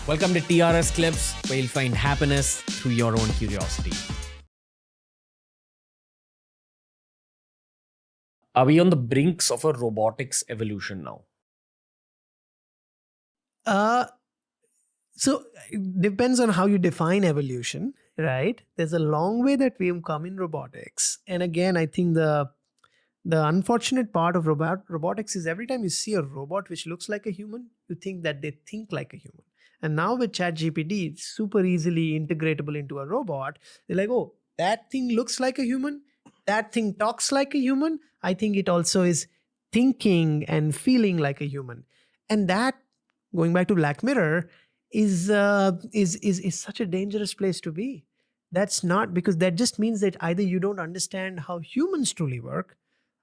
Welcome to TRS Clips, where you'll find happiness through your own curiosity. Are we on the brinks of a robotics evolution now? So it depends on how you define evolution, right? There's a long way that we've come in robotics. And again, I think the unfortunate part of robotics is every time you see a robot which looks like a human, you think that they think like a human. And now with ChatGPT, it's super easily integratable into a robot. They're like, oh, that thing looks like a human. That thing talks like a human. I think it also is thinking and feeling like a human. And that, going back to Black Mirror, is such a dangerous place to be. That's not, because that just means that either you don't understand how humans truly work,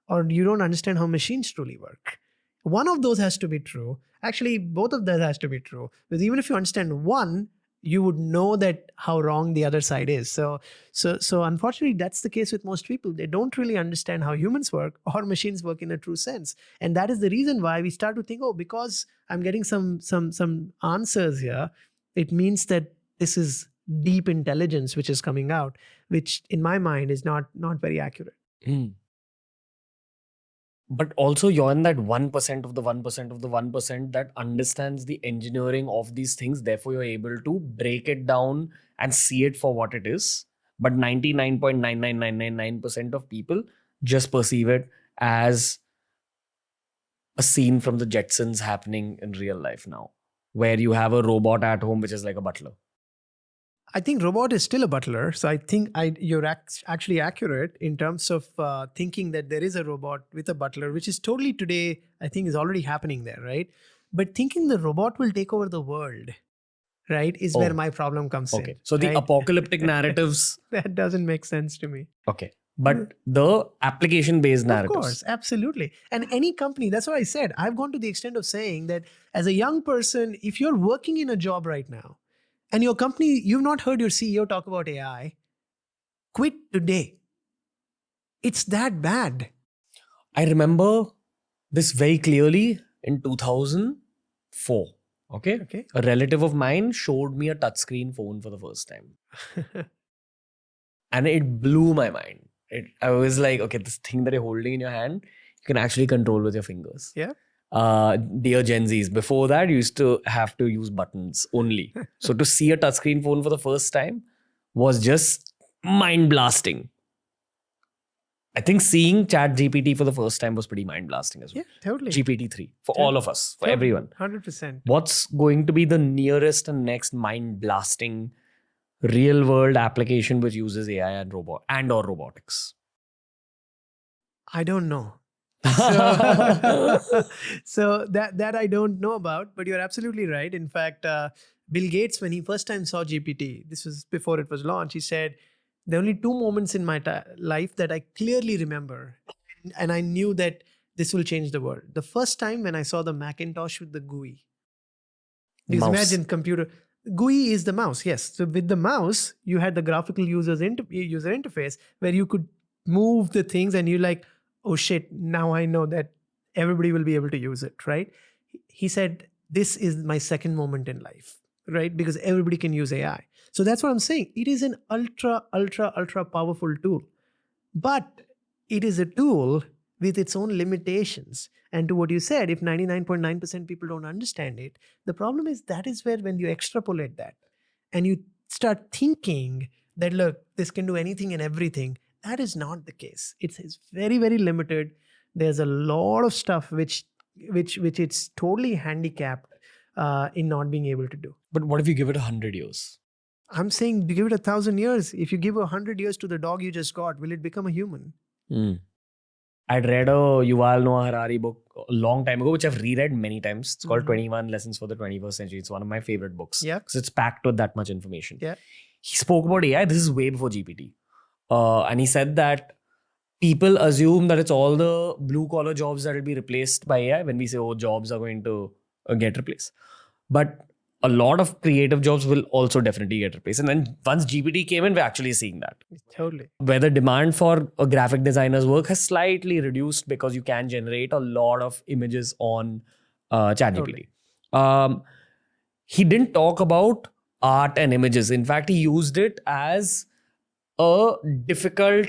or you don't understand how machines truly work. One of those has to be true. Actually, both of that has to be true. Because even if you understand one, you would know that how wrong the other side is. So unfortunately, that's the case with most people. They don't really understand how humans work or machines work in a true sense. And that is the reason why we start to think, oh, because I'm getting some answers here, it means that this is deep intelligence which is coming out, which in my mind is not very accurate. But also you're in that 1% of the 1% of the 1% that understands the engineering of these things. Therefore, you're able to break it down and see it for what it is. But 99.99999% of people just perceive it as a scene from the Jetsons happening in real life now, where you have a robot at home which is like a butler. I think robot is still a butler. So I think you're actually accurate in terms of thinking that there is a robot with a butler, which is totally today, I think is already happening there, right? But thinking the robot will take over the world, right, is where my problem comes in. Okay. So the right? apocalyptic narratives. That doesn't make sense to me. Okay. But the application-based narratives. Of course, absolutely. And any company, that's what I said. I've gone to the extent of saying that as a young person, if you're working in a job right now, and your company, you've not heard your CEO talk about AI, quit today. It's that bad. I remember this very clearly in 2004. Okay. A relative of mine showed me a touchscreen phone for the first time. And it blew my mind. I was like, okay, this thing that you're holding in your hand, you can actually control with your fingers. Yeah. Dear Gen Zs, before that, you used to have to use buttons only. So to see a touchscreen phone for the first time was just mind blasting. I think seeing ChatGPT for the first time was pretty mind blasting as well. Yeah, totally. GPT-3 for all of us, for everyone. 100%. What's going to be the nearest and next mind blasting real world application which uses AI and or robotics? I don't know. So that I don't know about, but you're absolutely right. In fact, Bill Gates, when he first time saw GPT, this was before it was launched, he said, there are only two moments in my life that I clearly remember. And I knew that this will change the world. The first time when I saw the Macintosh with the GUI. Because imagine computer, GUI is the mouse, yes. So with the mouse, you had the graphical user interface where you could move the things and you're like, oh shit, now I know that everybody will be able to use it, right? He said, this is my second moment in life, right? Because everybody can use AI. So that's what I'm saying. It is an ultra powerful tool. But it is a tool with its own limitations. And to what you said, if 99.9% people don't understand it, the problem is that is where when you extrapolate that and you start thinking that, look, this can do anything and everything, that is not the case. It's very, very limited. There's a lot of stuff which it's totally handicapped in not being able to do. But what if you give it 100 years? I'm saying give it 1,000 years. If you give 100 years to the dog you just got, will it become a human? I'd read a Yuval Noah Harari book a long time ago, which I've reread many times. It's called 21 Lessons for the 21st Century. It's one of my favorite books. Yeah. Because it's packed with that much information. Yeah. He spoke about AI. This is way before GPT. And he said that people assume that it's all the blue collar jobs that will be replaced by AI when we say, oh, jobs are going to get replaced. But a lot of creative jobs will also definitely get replaced. And then once GPT came in, we're actually seeing that. Totally. Where the demand for a graphic designer's work has slightly reduced because you can generate a lot of images on ChatGPT. Totally. he didn't talk about art and images. In fact, he used it as a difficult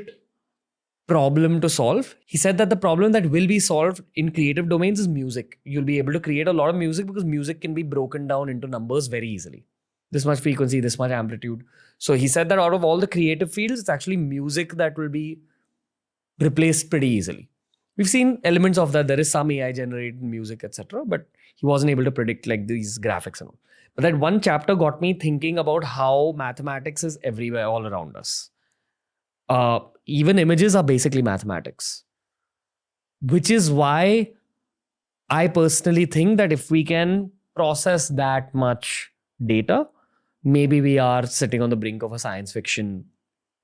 problem to solve. He said that the problem that will be solved in creative domains is music. You'll be able to create a lot of music because music can be broken down into numbers very easily. This much frequency, this much amplitude. So he said that out of all the creative fields, it's actually music that will be replaced pretty easily. We've seen elements of that. There is some AI generated music, etc. But he wasn't able to predict like these graphics and all. But that one chapter got me thinking about how mathematics is everywhere, all around us. Even images are basically mathematics. Which is why I personally think that if we can process that much data, maybe we are sitting on the brink of a science fiction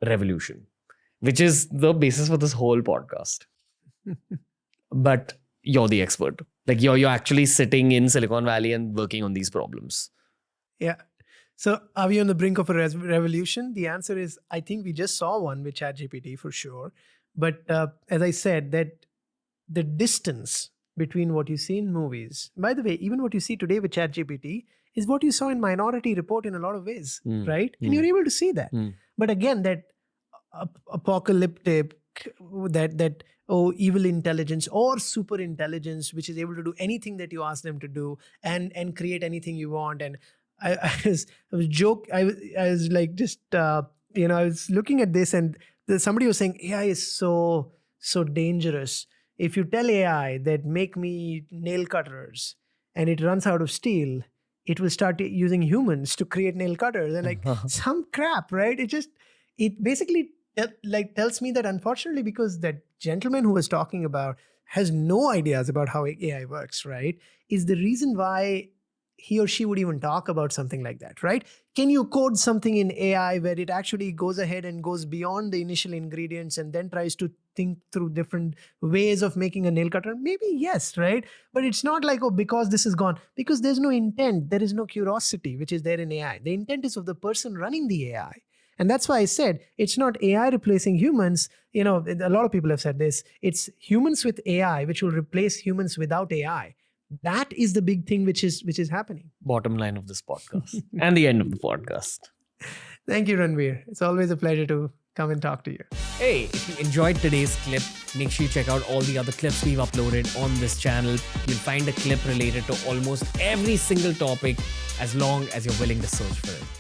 revolution, which is the basis for this whole podcast. But you're the expert. Like you're actually sitting in Silicon Valley and working on these problems. Yeah. So are we on the brink of a revolution? The answer is, I think we just saw one with ChatGPT for sure. But as I said, that the distance between what you see in movies, by the way, even what you see today with ChatGPT is what you saw in Minority Report in a lot of ways, right? And you're able to see that. But again, that apocalyptic, that evil intelligence or super intelligence, which is able to do anything that you ask them to do and create anything you want. And I was like just I was looking at this and somebody was saying AI is so dangerous. If you tell AI that make me nail cutters and it runs out of steel, it will start using humans to create nail cutters and like some crap, right? It basically like tells me that unfortunately, because that gentleman who was talking about has no ideas about how AI works, right? Is the reason why he or she would even talk about something like that, right? Can you code something in AI where it actually goes ahead and goes beyond the initial ingredients and then tries to think through different ways of making a nail cutter? Maybe yes, right? But it's not like, oh, because this is gone, because there's no intent. There is no curiosity, which is there in AI. The intent is of the person running the AI. And that's why I said it's not AI replacing humans. A lot of people have said this. It's humans with AI, which will replace humans without AI. That is the big thing which is happening. Bottom line of this podcast and the end of the podcast. Thank you, Ranveer. It's always a pleasure to come and talk to you. Hey, if you enjoyed today's clip, make sure you check out all the other clips we've uploaded on this channel. You'll find a clip related to almost every single topic as long as you're willing to search for it.